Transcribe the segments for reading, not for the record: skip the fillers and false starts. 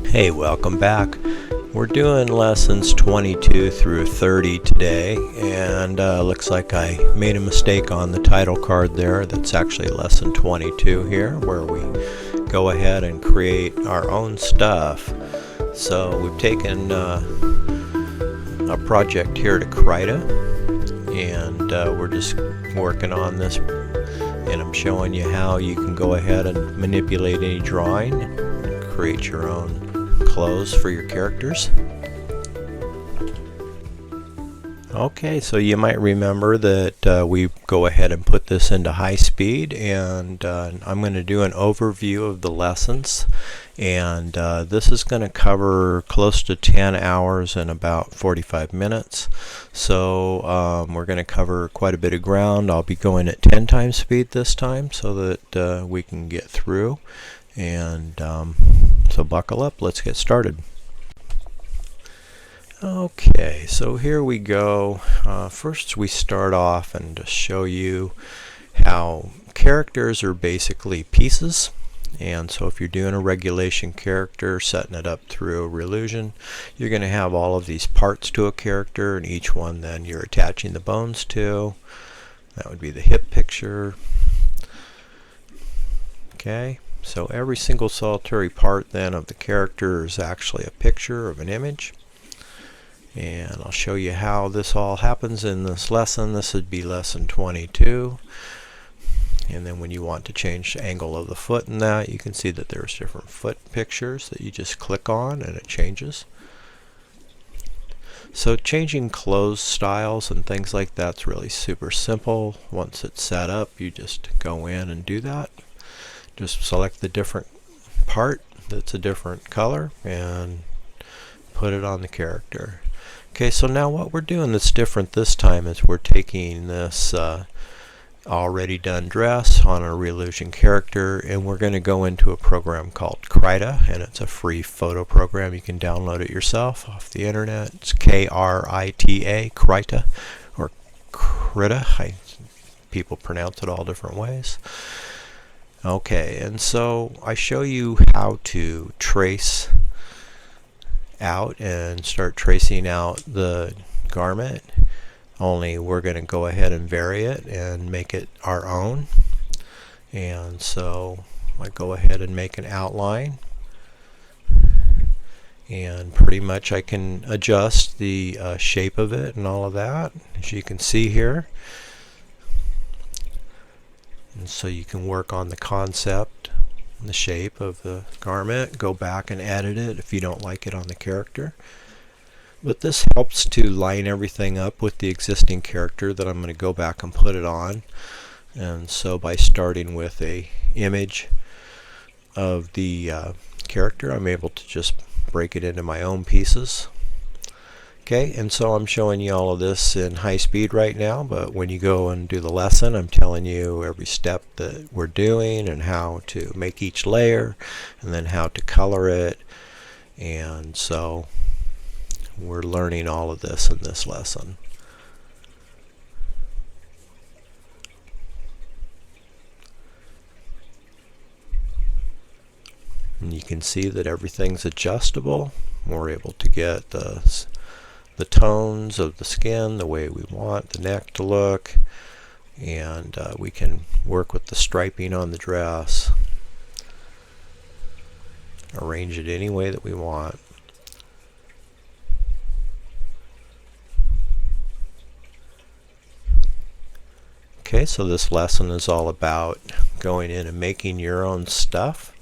Hey, welcome back. We're doing lessons 22 through 30 today, and looks like I made a mistake on the title card there. That's actually lesson 22 here, where we go ahead and create our own stuff. So we've taken a project here to Krita, and we're just working on this, and I'm showing you how you can go ahead and manipulate any drawing and create your own clothes for your characters. Okay, so you might remember that we go ahead and put this into high speed, and I'm going to do an overview of the lessons, and this is going to cover close to 10 hours and about 45 minutes. So we're going to cover quite a bit of ground. I'll be going at 10 times speed this time so that we can get through, and so buckle up, let's get started. Okay, so here we go. First we start off and just show you how characters are basically pieces. And so if you're doing a regulation character, setting it up through a Relusion, you're going to have all of these parts to a character, and each one then you're attaching the bones to. That would be the hip picture. Okay, so every single solitary part then of the character is actually a picture of an image. And I'll show you how this all happens in this lesson. This would be lesson 22. And then when you want to change the angle of the foot in that, you can see that there's different foot pictures that you just click on and it changes. So changing clothes styles and things like that's really super simple. Once it's set up, you just go in and do that. Just select the different part that's a different color and put it on the character. Okay, so now what we're doing that's different this time is we're taking this already done dress on a Relusion character, and we're going to go into a program called Krita, and it's a free photo program. You can download it yourself off the internet. It's K-R-I-T-A, Krita, or Krita. People pronounce it all different ways. Okay, and so I show you how to trace out and start tracing out the garment, only we're going to go ahead and vary it and make it our own. And so I go ahead and make an outline, and pretty much I can adjust the shape of it and all of that, as you can see here. And so you can work on the concept, the shape of the garment, go back and edit it if you don't like it on the character. But this helps to line everything up with the existing character that I'm going to go back and put it on. And so by starting with a image of the character, I'm able to just break it into my own pieces. Okay, and so I'm showing you all of this in high speed right now, but when you go and do the lesson, I'm telling you every step that we're doing and how to make each layer and then how to color it. And so we're learning all of this in this lesson. And you can see that everything's adjustable. We're able to get the tones of the skin the way we want the neck to look, and we can work with the striping on the dress, arrange it any way that we want. Okay, so this lesson is all about going in and making your own stuff.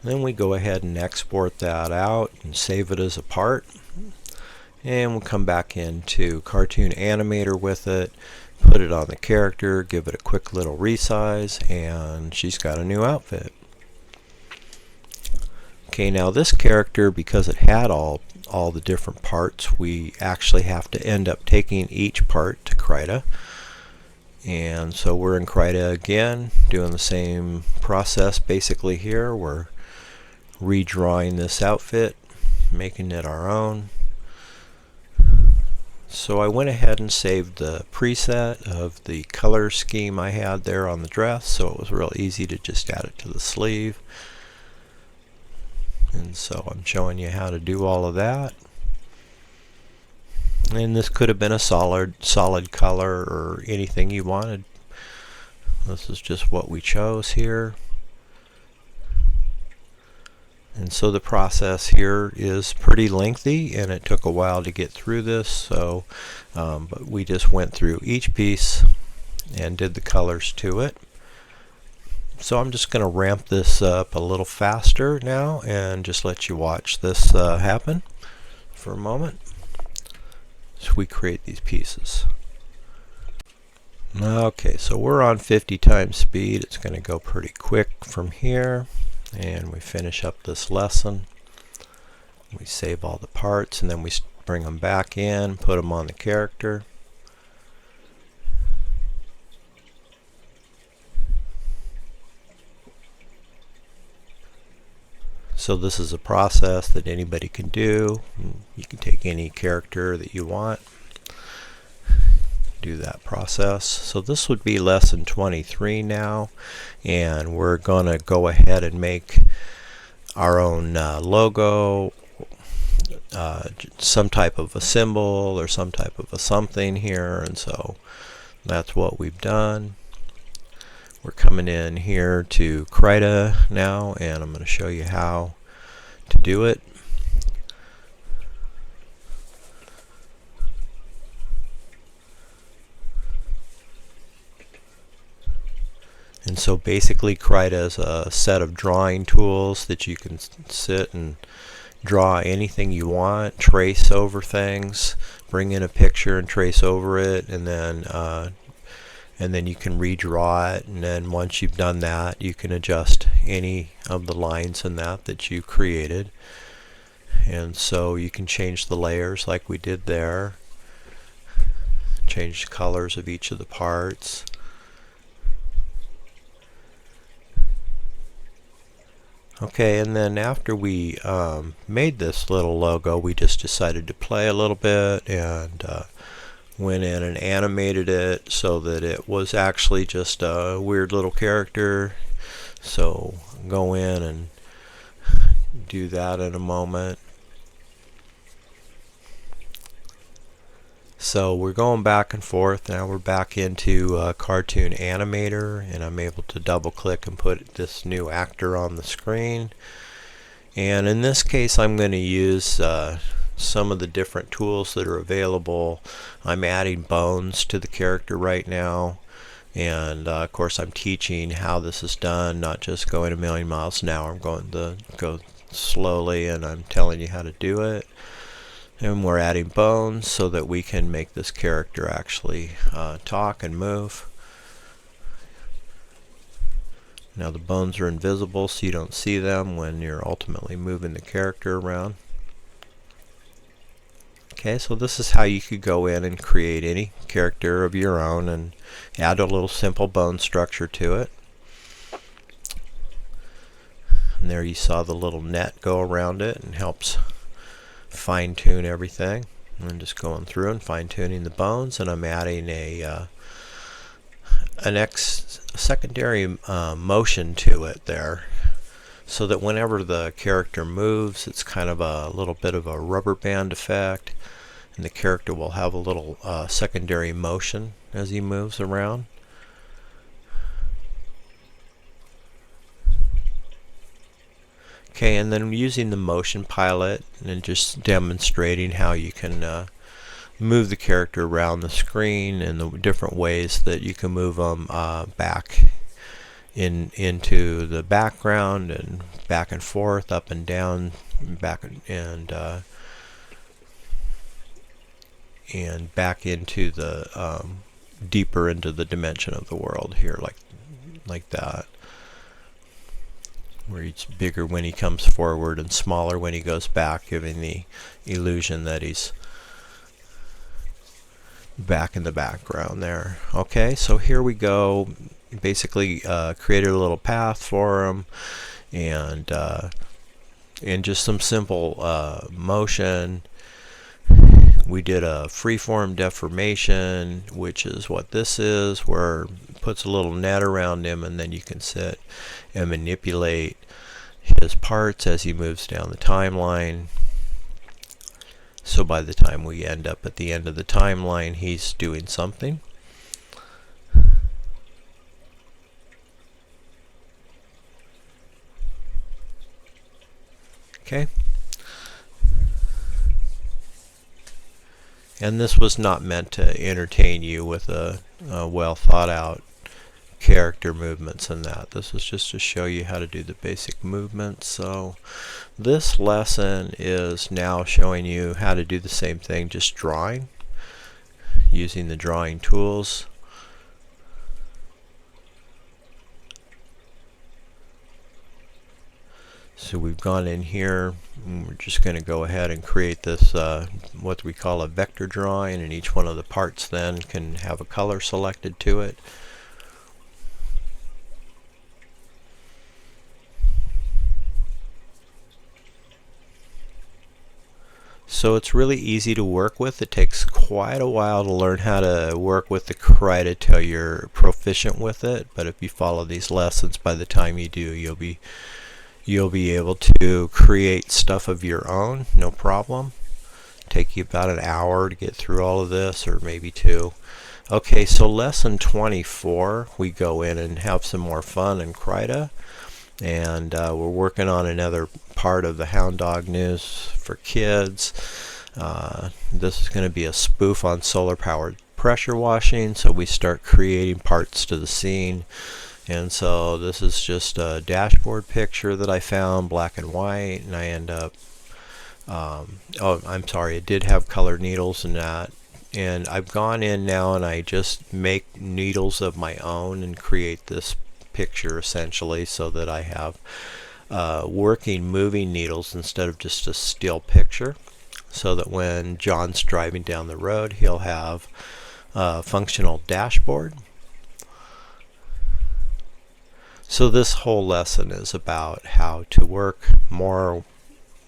Then we go ahead and export that out and save it as a part. And we'll come back into Cartoon Animator with it, put it on the character, give it a quick little resize, and she's got a new outfit. Okay, now this character, because it had all the different parts, we actually have to end up taking each part to Krita. And so we're in Krita again, doing the same process basically here. We're redrawing this outfit, making it our own. So I went ahead and saved the preset of the color scheme I had there on the dress, so it was real easy to just add it to the sleeve. And so I'm showing you how to do all of that. And this could have been a solid color or anything you wanted. This is just what we chose here. And so the process here is pretty lengthy, and it took a while to get through this. So, but we just went through each piece and did the colors to it. So I'm just going to ramp this up a little faster now and just let you watch this happen for a moment as we create these pieces. Okay, so we're on 50 times speed. It's going to go pretty quick from here. And we finish up this lesson. We save all the parts, and then we bring them back in, put them on the character. So this is a process that anybody can do. You can take any character that you want, do that process. So this would be lesson 23 now, and we're going to go ahead and make our own logo, some type of a symbol or some type of a something here, and so that's what we've done. We're coming in here to Krita now, and I'm going to show you how to do it. And so basically Krita is a set of drawing tools that you can sit and draw anything you want, trace over things, bring in a picture and trace over it, and then you can redraw it. And then once you've done that, you can adjust any of the lines in that you created. And so you can change the layers like we did there, change the colors of each of the parts. Okay, and then after we made this little logo, we just decided to play a little bit and went in and animated it so that it was actually just a weird little character. So go in and do that in a moment. So we're going back and forth. Now we're back into Cartoon Animator, and I'm able to double click and put this new actor on the screen. And in this case I'm going to use some of the different tools that are available. I'm adding bones to the character right now, and of course I'm teaching how this is done, not just going a million miles an hour. I'm going to go slowly, and I'm telling you how to do it. And we're adding bones so that we can make this character actually talk and move. Now the bones are invisible, so you don't see them when you're ultimately moving the character around. Okay, so this is how you could go in and create any character of your own and add a little simple bone structure to it. And there you saw the little net go around it and helps fine-tune everything. I'm just going through and fine-tuning the bones, and I'm adding a secondary motion to it there, so that whenever the character moves, it's kind of a little bit of a rubber band effect, and the character will have a little secondary motion as he moves around. Okay, and then using the motion pilot and just demonstrating how you can move the character around the screen and the different ways that you can move them back into the background and back and forth, up and down, back and back into the deeper into the dimension of the world here, like that. Where he's bigger when he comes forward and smaller when he goes back, giving the illusion that he's back in the background there. Okay, so here we go. Basically created a little path for him, and just some simple motion. we did a freeform deformation, which is what this is, where it puts a little net around him, and then you can sit and manipulate his parts as he moves down the timeline. So by the time we end up at the end of the timeline, he's doing something. Okay. And this was not meant to entertain you with a well thought out character movements and that. This was just to show you how to do the basic movements. So this lesson is now showing you how to do the same thing, just drawing, using the drawing tools. So we've gone in here, and we're just going to go ahead and create this what we call a vector drawing, and each one of the parts then can have a color selected to it. So it's really easy to work with. It takes quite a while to learn how to work with the Krita till you're proficient with it, but if you follow these lessons, by the time you do, you'll be able to create stuff of your own, no problem. Take you about an hour to get through all of this, or maybe 2. Okay, so lesson 24, we go in and have some more fun in Krita, and we're working on another part of the Hound Dog news for kids. This is going to be a spoof on solar powered pressure washing, so we start creating parts to the scene. And so this is just a dashboard picture that I found, black and white, and I end up, oh, I'm sorry, it did have colored needles in that. And I've gone in now and I just make needles of my own and create this picture essentially, so that I have working, moving needles instead of just a still picture, so that when John's driving down the road, he'll have a functional dashboard. So this whole lesson is about how to work more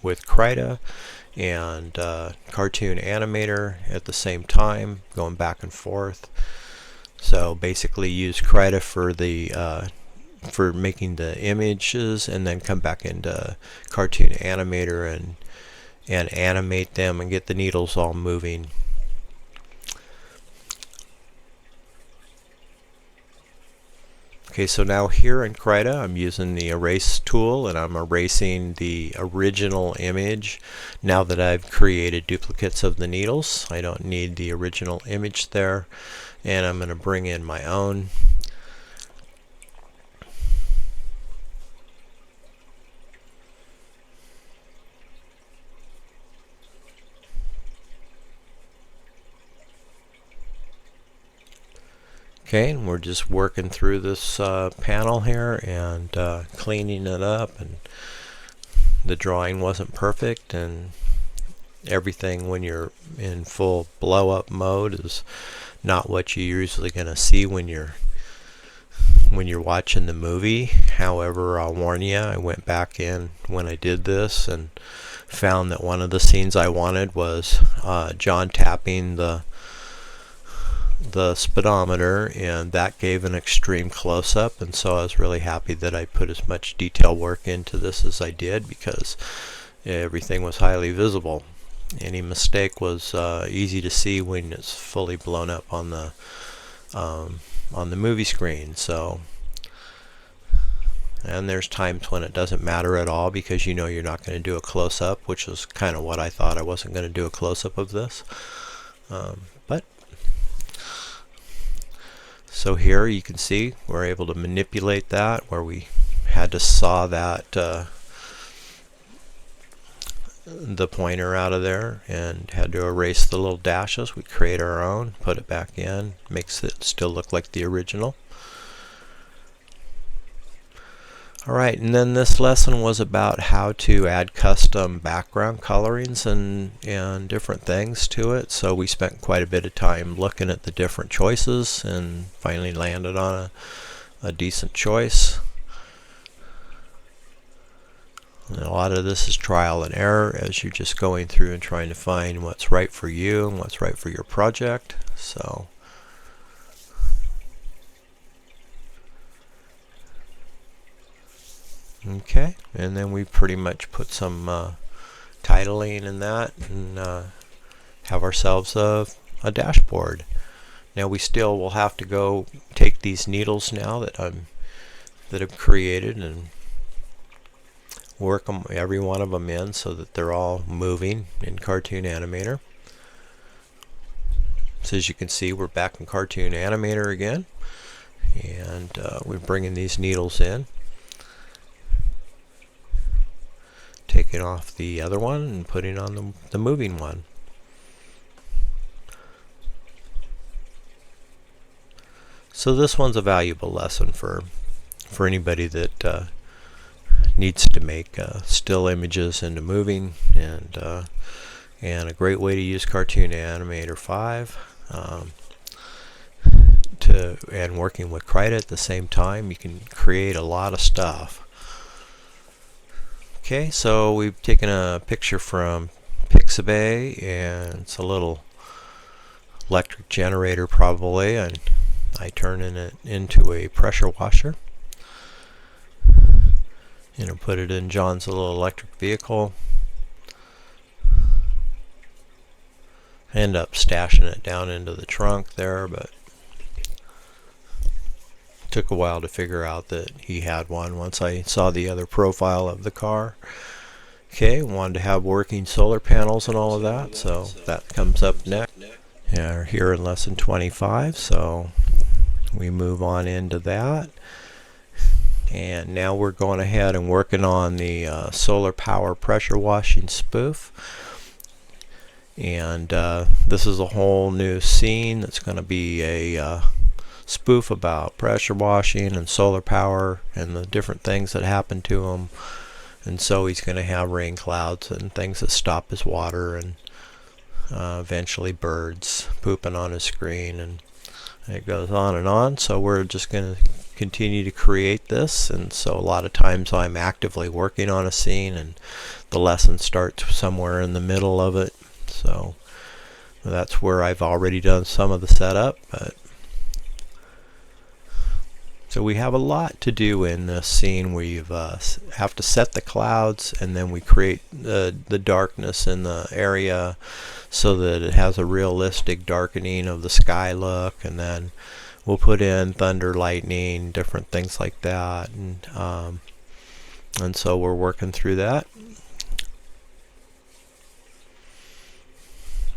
with Krita and cartoon animator at the same time, going back and forth. So basically use Krita for making the images, and then come back into cartoon animator and animate them and get the needles all moving. Okay, so now here in Krita, I'm using the erase tool, and I'm erasing the original image. Now that I've created duplicates of the needles, I don't need the original image there, and I'm going to bring in my own. Okay, and we're just working through this panel here and cleaning it up, and the drawing wasn't perfect, and everything when you're in full blow up mode is not what you're usually going to see when you're watching the movie. However, I'll warn you, I went back in when I did this and found that one of the scenes I wanted was John tapping the speedometer, and that gave an extreme close-up, and so I was really happy that I put as much detail work into this as I did, because everything was highly visible. Any mistake was easy to see when it's fully blown up on the movie screen. So, and there's times when it doesn't matter at all, because you know you're not going to do a close-up, which is kind of what I thought. I wasn't going to do a close-up of this, but so here you can see we're able to manipulate that, where we had to saw that the pointer out of there and had to erase the little dashes. We create our own, put it back in, makes it still look like the original. Alright, and then this lesson was about how to add custom background colorings and different things to it. So we spent quite a bit of time looking at the different choices and finally landed on a decent choice. And a lot of this is trial and error as you're just going through and trying to find what's right for you and what's right for your project. So okay, and then we pretty much put some titling in that and have ourselves a dashboard. Now we still will have to go take these needles now that I've created and work every one of them in so that they're all moving in Cartoon Animator. So as you can see, we're back in Cartoon Animator again, and we're bringing these needles in, taking off the other one and putting on the moving one. So this one's a valuable lesson for anybody that needs to make still images into moving, and a great way to use Cartoon Animator 5 and working with Krita at the same time. You can create a lot of stuff. Okay, so we've taken a picture from Pixabay, and it's a little electric generator probably, and I turn it into a pressure washer. Put it in John's little electric vehicle. End up stashing it down into the trunk there, but took a while to figure out that he had one once I saw the other profile of the car. Okay, wanted to have working solar panels and all of that, so that comes up next. Yeah, we're here in lesson 25, so we move on into that. And now we're going ahead and working on the solar power pressure washing spoof. And this is a whole new scene that's going to be a spoof about pressure washing and solar power and the different things that happen to him. And so he's going to have rain clouds and things that stop his water, and eventually birds pooping on his screen, and it goes on and on. So we're just going to continue to create this, and so a lot of times I'm actively working on a scene and the lesson starts somewhere in the middle of it. So that's where I've already done some of the setup. So we have a lot to do in this scene. We have to set the clouds, and then we create the darkness in the area so that it has a realistic darkening of the sky look, and then we'll put in thunder, lightning, different things like that, and so we're working through that.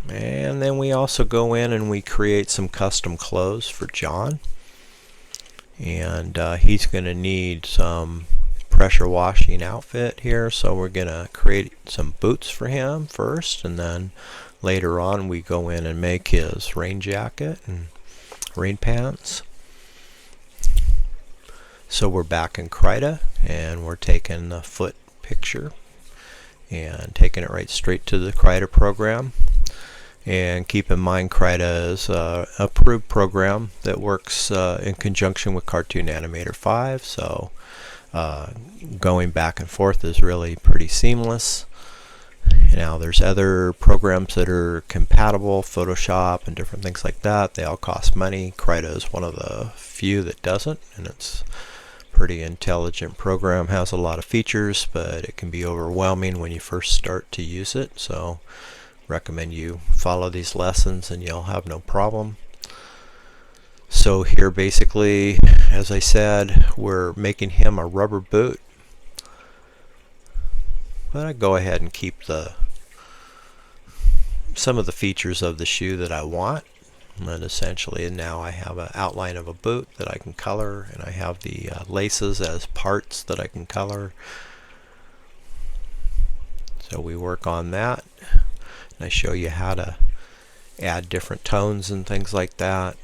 And then we also go in and we create some custom clothes for John, and he's going to need some pressure washing outfit here, so we're going to create some boots for him first, and then later on we go in and make his rain jacket and rain pants. So we're back in Krita, and we're taking the foot picture and taking it right straight to the Krita program. And keep in mind, Krita is an approved program that works in conjunction with Cartoon Animator 5, so going back and forth is really pretty seamless. Now there's other programs that are compatible, Photoshop and different things like that. They all cost money. Krita is one of the few that doesn't, and it's a pretty intelligent program. Has a lot of features, but it can be overwhelming when you first start to use it. So recommend you follow these lessons and you'll have no problem. So here basically, as I said, we're making him a rubber boot. But I go ahead and keep some of the features of the shoe that I want, and essentially now I have an outline of a boot that I can color, and I have the laces as parts that I can color. So we work on that, and I show you how to add different tones and things like that.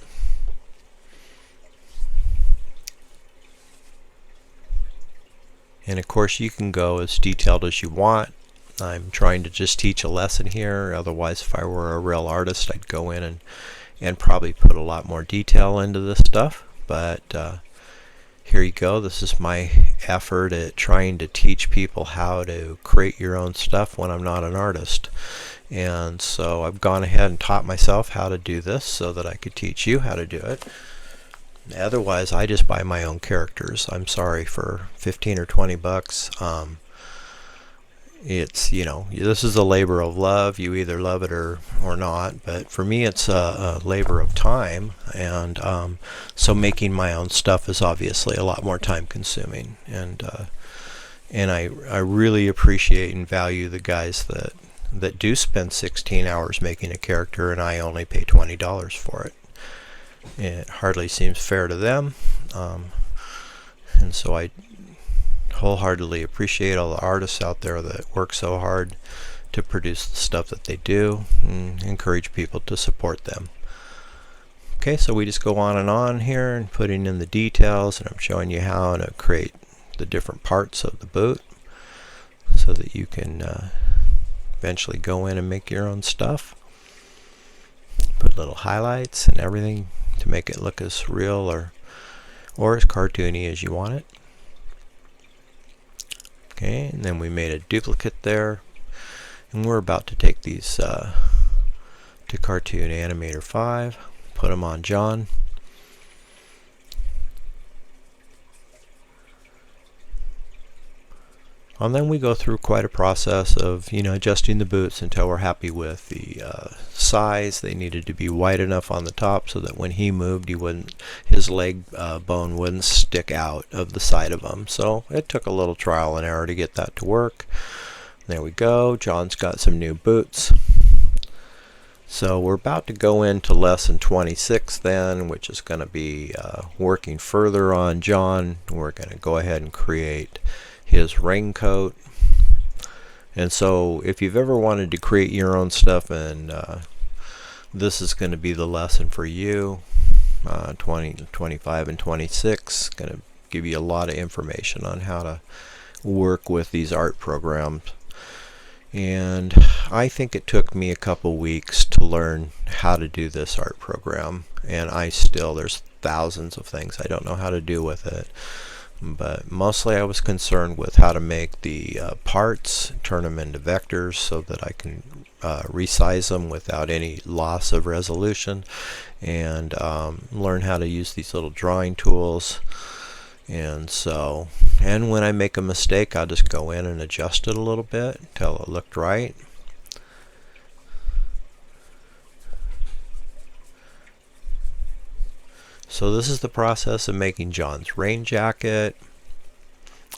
And of course you can go as detailed as you want. I'm trying to just teach a lesson here, otherwise if I were a real artist I'd go in and probably put a lot more detail into this stuff, but here you go. This is my effort at trying to teach people how to create your own stuff when I'm not an artist. And so I've gone ahead and taught myself how to do this so that I could teach you how to do it. Otherwise, I just buy my own characters. I'm sorry, for 15 or 20 bucks. It's, you know, this is a labor of love. You either love it or not. But for me, it's a labor of time. And so making my own stuff is obviously a lot more time consuming. And I really appreciate and value the guys that do spend 16 hours making a character, and I only pay $20 for it. It hardly seems fair to them. And so I wholeheartedly appreciate all the artists out there that work so hard to produce the stuff that they do, and encourage people to support them. Okay, so we just go on here and putting in the details, and I'm showing you how to create the different parts of the boot so that you can eventually go in and make your own stuff. Put little highlights and everything to make it look as real or as cartoony as you want it. Okay, and then we made a duplicate there, and we're about to take these to Cartoon Animator 5, put them on John. And then we go through quite a process of, you know, adjusting the boots until we're happy with the size. They needed to be wide enough on the top so that when he moved, his leg bone wouldn't stick out of the side of him. So it took a little trial and error to get that to work. There we go. John's got some new boots. So we're about to go into lesson 26 then, which is going to be working further on John. We're going to go ahead and create his raincoat. And so if you've ever wanted to create your own stuff, and this is going to be the lesson for you, 20, 25, and 26, going to give you a lot of information on how to work with these art programs. And I think it took me a couple weeks to learn how to do this art program, and there's thousands of things I don't know how to do with it. But mostly I was concerned with how to make the parts, turn them into vectors so that I can resize them without any loss of resolution, and learn how to use these little drawing tools. And when I make a mistake, I'll just go in and adjust it a little bit until it looked right. So this is the process of making John's rain jacket,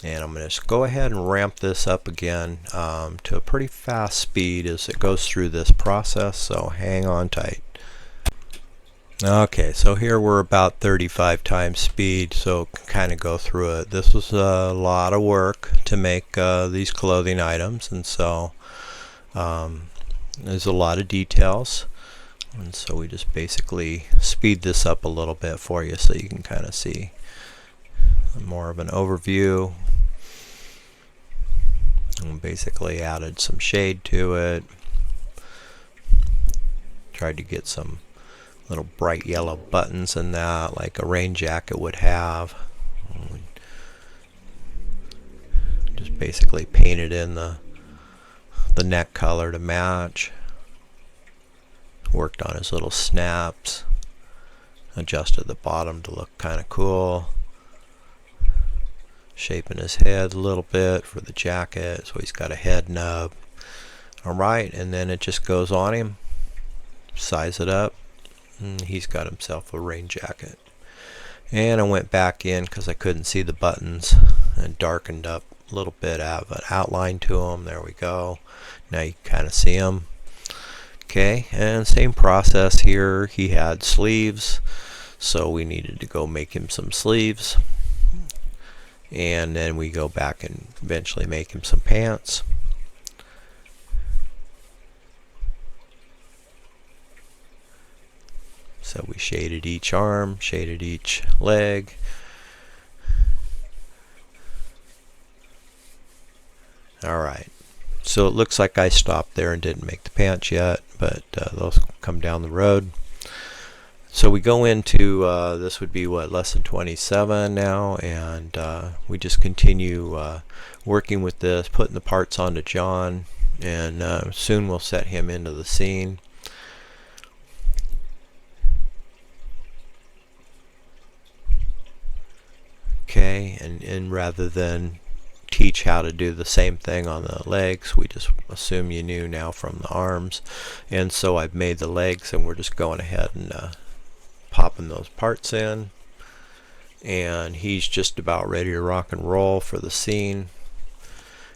and I'm going to just go ahead and ramp this up again to a pretty fast speed as it goes through this process, so hang on tight. Okay, so here we're about 35 times speed, so kind of go through it. This was a lot of work to make these clothing items, and so there's a lot of details. And so we just basically speed this up a little bit for you so you can kind of see more of an overview. And basically added some shade to it. Tried to get some little bright yellow buttons in that, like a rain jacket would have. Just basically painted in the neck color to match. Worked on his little snaps, adjusted the bottom to look kind of cool, shaping his head a little bit for the jacket, so he's got a head nub. Alright, and then it just goes on him, size it up, and he's got himself a rain jacket. And I went back in because I couldn't see the buttons and darkened up a little bit, of an outline to them. There we go. Now you can kind of see them. Okay, and same process here. He had sleeves, so we needed to go make him some sleeves, and then we go back and eventually make him some pants. So we shaded each arm, shaded each leg. Alright, so it looks like I stopped there and didn't make the pants yet, but those come down the road. So we go into, this would be what, lesson 27 now, and we just continue working with this, putting the parts onto John, and soon we'll set him into the scene. Okay, and rather than teach how to do the same thing on the legs, we just assume you knew now from the arms, and so I've made the legs, and we're just going ahead and popping those parts in, and he's just about ready to rock and roll for the scene.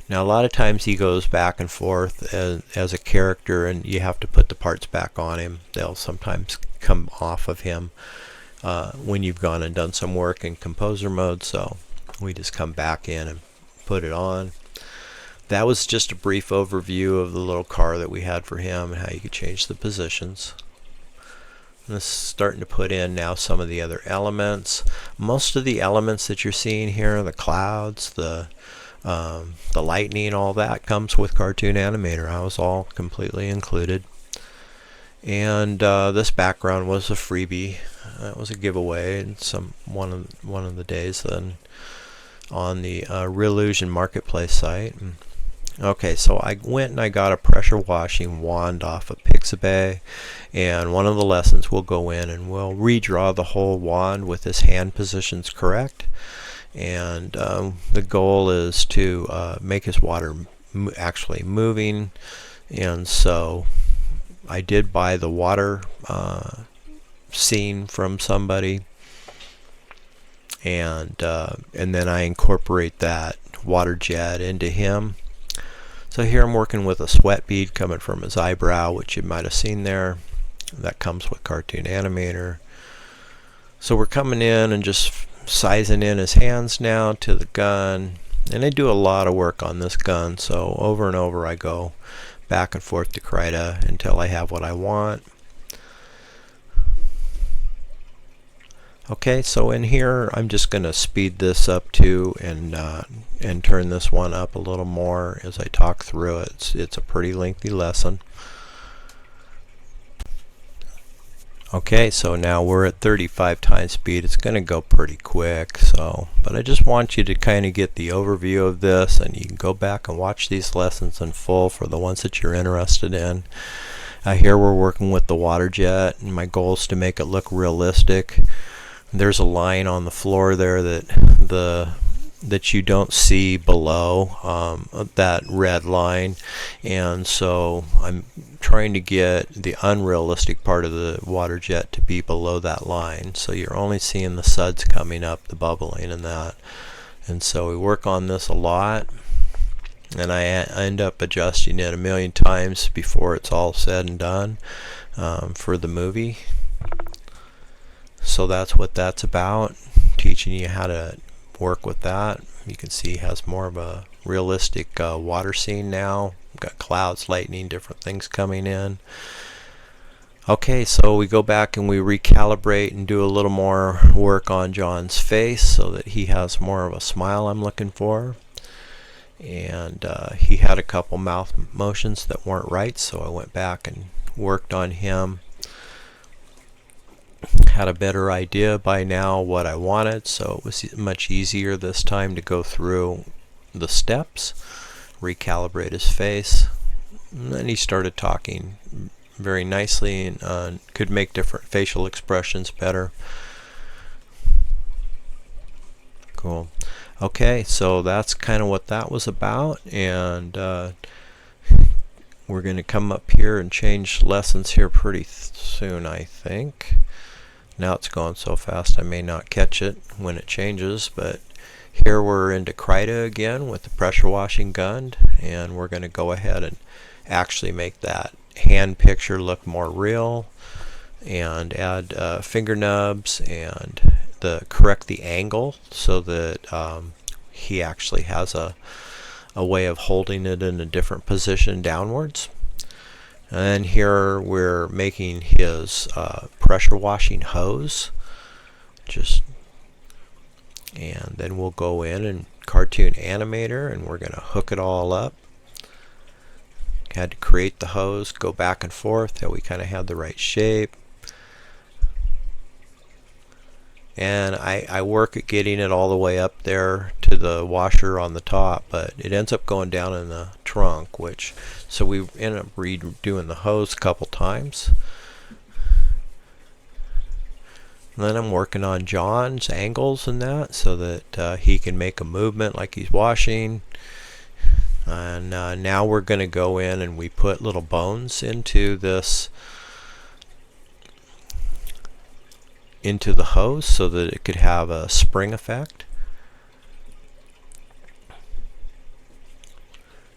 Now a lot of times he goes back and forth as a character, and you have to put the parts back on him. They'll sometimes come off of him when you've gone and done some work in composer mode, so we just come back in and put it on. That was just a brief overview of the little car that we had for him and how you could change the positions. And this is starting to put in now some of the other elements. Most of the elements that you're seeing here, the clouds, the lightning, all that comes with Cartoon Animator. I was all completely included. And this background was a freebie. It was a giveaway in one of the days then on the Reallusion Marketplace site. Okay, so I went and I got a pressure washing wand off of Pixabay, and one of the lessons we'll go in and we'll redraw the whole wand with his hand positions correct, and the goal is to make his water actually moving. And so I did buy the water scene from somebody, and then I incorporate that water jet into him. So here I'm working with a sweat bead coming from his eyebrow, which you might have seen there. That comes with Cartoon Animator. So we're coming in and just sizing in his hands now to the gun, and I do a lot of work on this gun, so over and over I go back and forth to Krita until I have what I want. Okay, so in here I'm just going to speed this up too, and turn this one up a little more as I talk through it. It's a pretty lengthy lesson. Okay, so now we're at 35 times speed. It's going to go pretty quick, but I just want you to kind of get the overview of this, and you can go back and watch these lessons in full for the ones that you're interested in. Here we're working with the water jet, and my goal is to make it look realistic. There's a line on the floor there that you don't see below that red line, and so I'm trying to get the unrealistic part of the water jet to be below that line, so you're only seeing the suds coming up, the bubbling and that. And so we work on this a lot, and I end up adjusting it a million times before it's all said and done for the movie. So that's what that's about, teaching you how to work with that. You can see it has more of a realistic water scene now. We've got clouds, lightning, different things coming in. Okay, so we go back and we recalibrate and do a little more work on John's face so that he has more of a smile I'm looking for. And he had a couple mouth motions that weren't right, so I went back and worked on him. Had a better idea by now what I wanted, so it was much easier this time to go through the steps, recalibrate his face, and then he started talking very nicely and could make different facial expressions better. Cool. Okay, so that's kind of what that was about, and we're going to come up here and change lessons here pretty soon, I think. Now it's going so fast I may not catch it when it changes, but here we're into Krita again with the pressure washing gun, and we're going to go ahead and actually make that hand picture look more real and add finger nubs and correct the angle so that he actually has a way of holding it in a different position downwards. And here we're making his pressure washing hose, and then we'll go in and Cartoon Animator, and we're going to hook it all up. Had to create the hose, go back and forth till we kind of had the right shape. and I work at getting it all the way up there to the washer on the top, but it ends up going down in the trunk, so we end up redoing the hose a couple times. And then I'm working on John's angles and that, so that he can make a movement like he's washing. And now we're going to go in and we put little bones into this, into the hose, so that it could have a spring effect.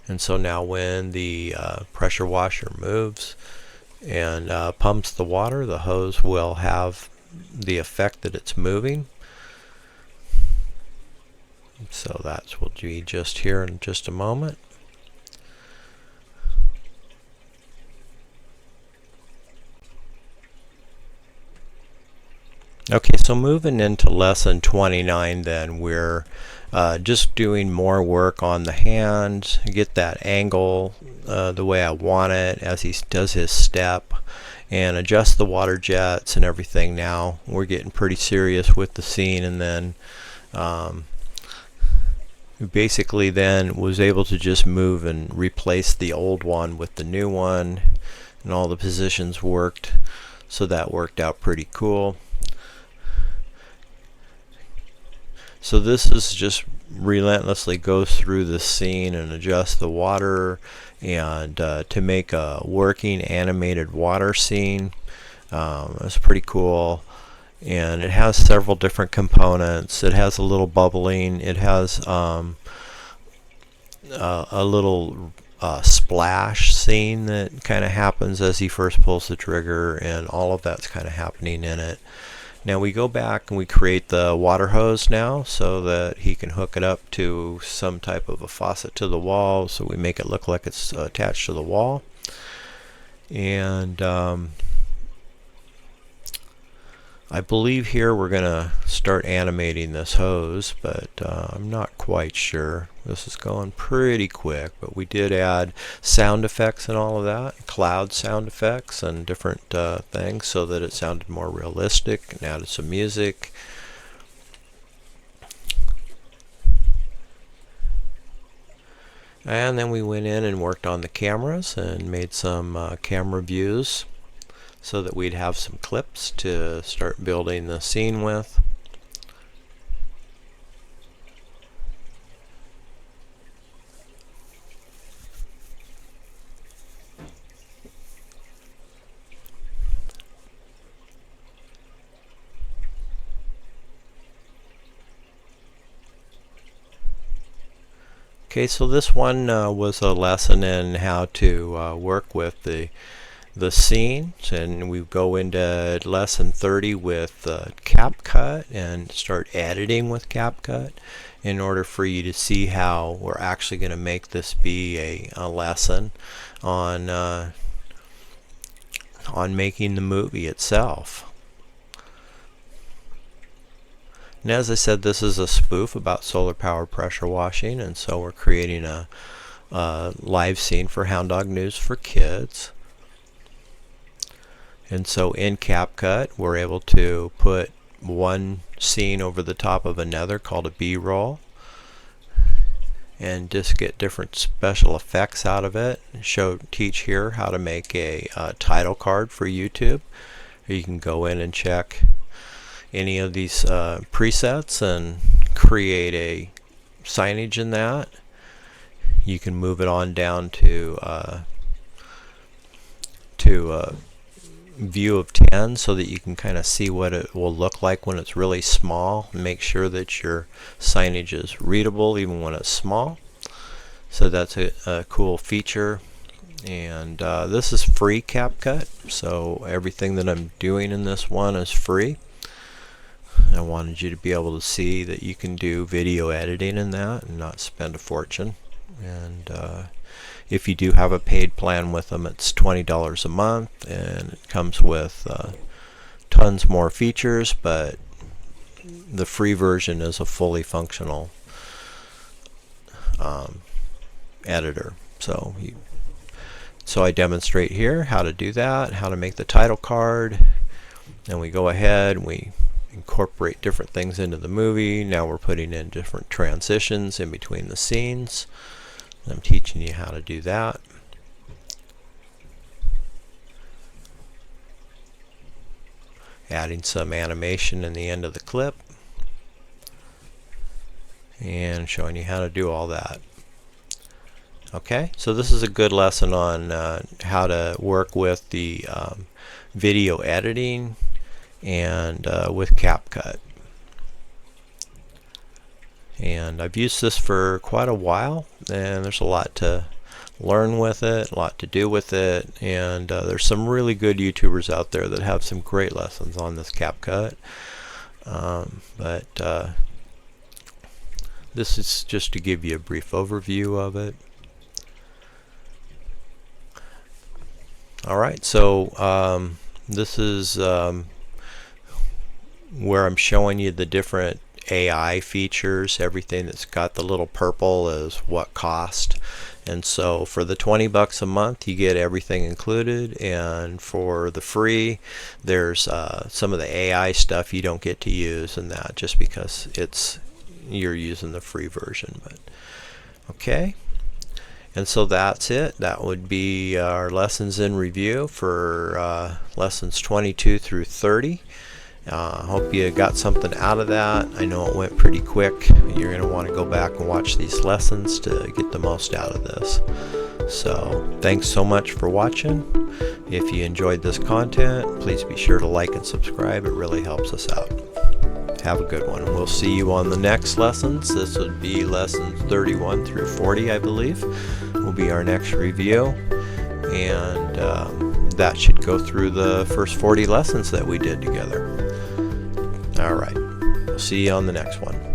And so now when the pressure washer moves and pumps the water, the hose will have the effect that it's moving. So that's what we'll be just here in just a moment. Okay, so moving into lesson 29, then we're just doing more work on the hand, get that angle the way I want it as he does his step, and adjust the water jets and everything. Now we're getting pretty serious with the scene, and then basically then was able to just move and replace the old one with the new one, and all the positions worked, so that worked out pretty cool. So this is just relentlessly go through the scene and adjust the water, and to make a working animated water scene. It's pretty cool, and it has several different components. It has a little bubbling, it has a little splash scene that kind of happens as he first pulls the trigger, and all of that's kind of happening in it. Now we go back and we create the water hose now, so that he can hook it up to some type of a faucet to the wall, so we make it look like it's attached to the wall. And I believe here we're going to start animating this hose, but I'm not quite sure. This is going pretty quick, but we did add sound effects and all of that, cloud sound effects and different things, so that it sounded more realistic, and added some music. And then we went in and worked on the cameras and made some camera views, so that we'd have some clips to start building the scene with. Okay, so this one was a lesson in how to work with the scenes, and we go into lesson 30 with CapCut and start editing with CapCut, in order for you to see how we're actually going to make this be a lesson on making the movie itself. And as I said, this is a spoof about solar power pressure washing, and so we're creating a live scene for Hound Dog News for Kids. And so in CapCut, we're able to put one scene over the top of another, called a B-roll, and just get different special effects out of it. Teach here how to make a title card for YouTube. You can go in and check any of these presets and create a signage in that. You can move it on down to view of 10, so that you can kind of see what it will look like when it's really small, and make sure that your signage is readable even when it's small. So that's a cool feature. And this is free CapCut, so everything that I'm doing in this one is free. I wanted you to be able to see that you can do video editing in that and not spend a fortune. And if you do have a paid plan with them, it's $20 a month, and it comes with tons more features, but the free version is a fully functional editor. So I demonstrate here how to do that, how to make the title card. Then we go ahead and we incorporate different things into the movie. Now we're putting in different transitions in between the scenes. I'm teaching you how to do that. Adding some animation in the end of the clip and showing you how to do all that. Okay, so this is a good lesson on how to work with the video editing and with CapCut. And I've used this for quite a while, and there's a lot to learn with it, a lot to do with it, and there's some really good YouTubers out there that have some great lessons on this CapCut. But this is just to give you a brief overview of it. Alright, so this is where I'm showing you the different AI features. Everything that's got the little purple is what cost. And so for the $20 a month you get everything included, and for the free there's some of the AI stuff you don't get to use, and that just because you're using the free version. But okay, and so that's it. That would be our lessons in review for lessons 22 through 30. Hope you got something out of that. I know it went pretty quick. You're going to want to go back and watch these lessons to get the most out of this. So thanks so much for watching. If you enjoyed this content, please be sure to like and subscribe. It really helps us out. Have a good one. We'll see you on the next lessons. This would be lessons 31 through 40, I believe, will be our next review. And that should go through the first 40 lessons that we did together. Alright, we'll see you on the next one.